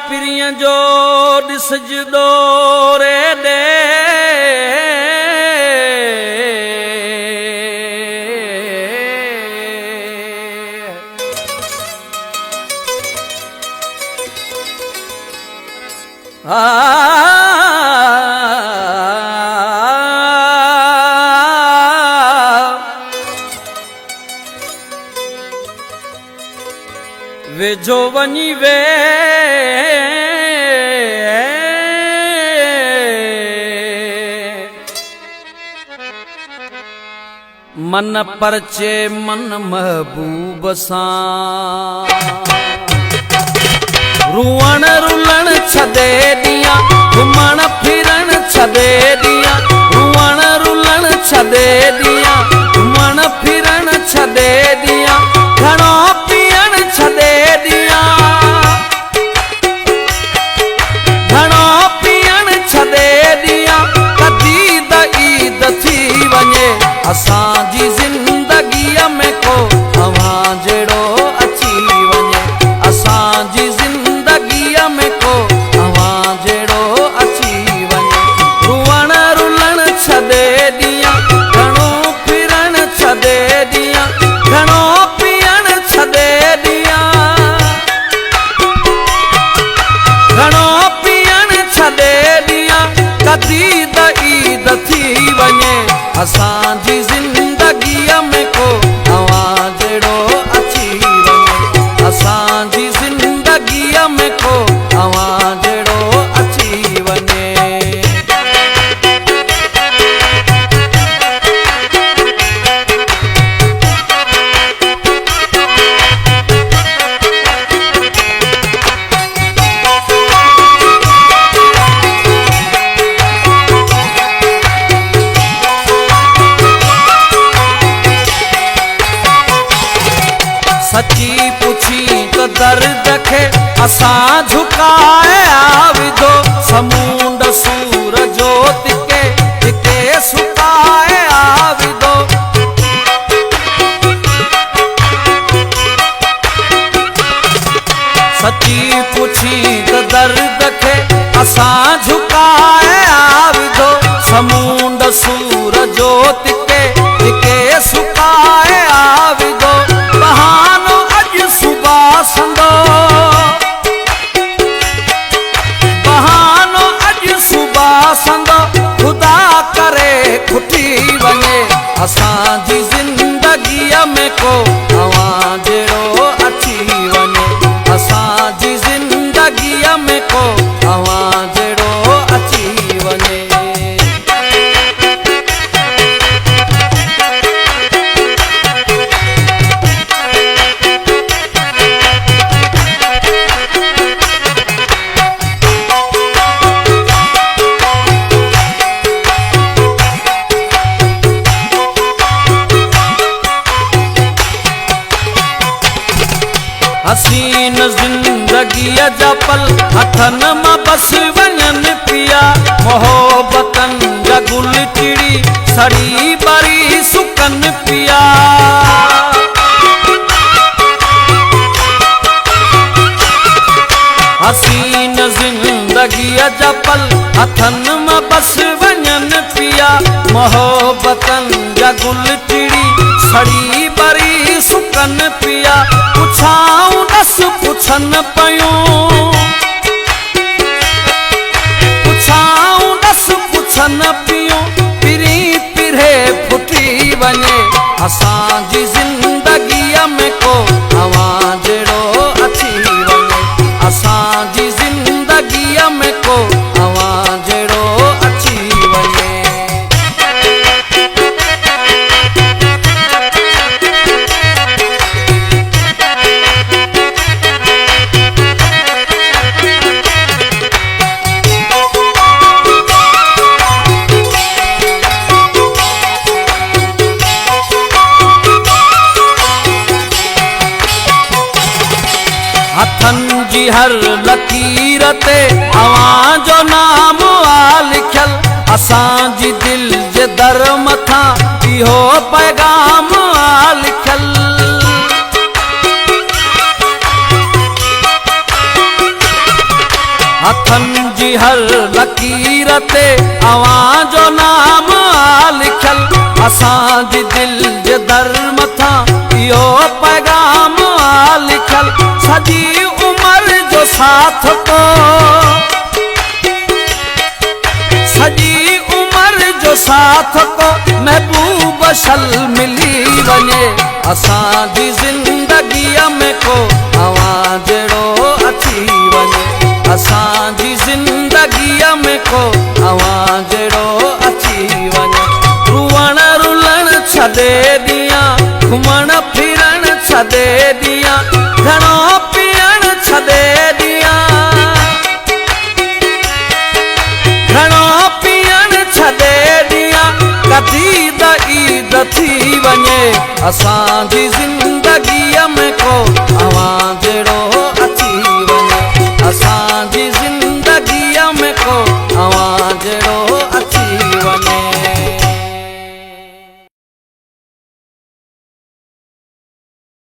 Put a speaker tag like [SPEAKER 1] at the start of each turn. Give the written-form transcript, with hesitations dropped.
[SPEAKER 1] पिरिय जो ॾिसजदो रे ॾे वे जो वनी वे मन परचे मन महबूब सां रुअण रुलण छदे दिया घुमण फिरण छदे दिया रुअण रुलण छदे दिया घुमण फिरण छदे दिया घणो पियण छदे दिया घणो पियण छदे दिया कदी त ईद थी वञे असांजी ज़िंदगीअ में को तव्हां जहिड़ो अची वञे असांजी ज़िंदगीअ में को तव्हां जहिड़ो अची वञे रुअण रुलण छदे दिया घणो फिरण छदे दिया घणो पियण छदे दिया घणो पियण छदे दिया कदी त ईद थी वञे असांजी ज़िंदगीअ में को तव्हां जहिड़ो अची वञे असांजी ज़िंदगीअ में को तव्हां जहिड़ो अची वञे सची पुछी तो दर्द खे असां झुकाए आविदो समुंड सूर जोत के सुकाए आविदो सची पुछी तो दर्द खे असां झुकाए आविदो समुंड सूर जोत के सुकाए आविदो बहानो अज सुबह संदो बहानो अज सुबह संदो खुदा करे खुटी वञे असांजी ज़िंदगीअ में को तव्हां जहिड़ो अची वञे असांजी ज़िंदगीअ में को तव्हां जहिड़ो अची वञे हसीन ज़िंदगीअ जा पल हथन मां बस वञनि पिया मोहब्बतनि जा गुल चिड़ी सड़ी बरी सुकनि पिया हसीन ज़िंदगीअ जा पल हथन मां बस वञनि पिया मोहब्बतनि जा गुल चिड़ी सड़ी बरी सुकनि पिया पुछाऊं दस पुछन पयूं पुछाऊं दस पुछन पियूं पिरी पिरे फुटी वञे असांजी ज़िंदगीअ में को तव्हां जहिड़ो अची वञे असांजी ज़िंदगीअ में को तव्हां जहिड़ो अची वञे हथन जी हर लकीर ते तव्हां जो नाम आ लिखियल असांजी दिल जे दर मथां इहो पैगाम आ लिखियल हथनि जी हर लकीर ते अवां जो नाम आ लिखियल असांजी दिल जे दर मथां इहो पैगाम आ लिखियल सॼी उम्र जो साथ को सॼी उम्र जो साथ को महबूब शल मिली वञे असांजी ज़िंदगीअ में को अवां जहिड़ो अची वञे असांजी ज़िंदगीअ में को अवां जहिड़ो अची वञे रुअण रुलण छॾे ॾियां घुमण फिरण छॾे ॾियां घणो पीअण छॾे ॾियां घणो पीअण छॾे ॾियां कॾहिं त ईद थी वञे असांजी ज़िंदगी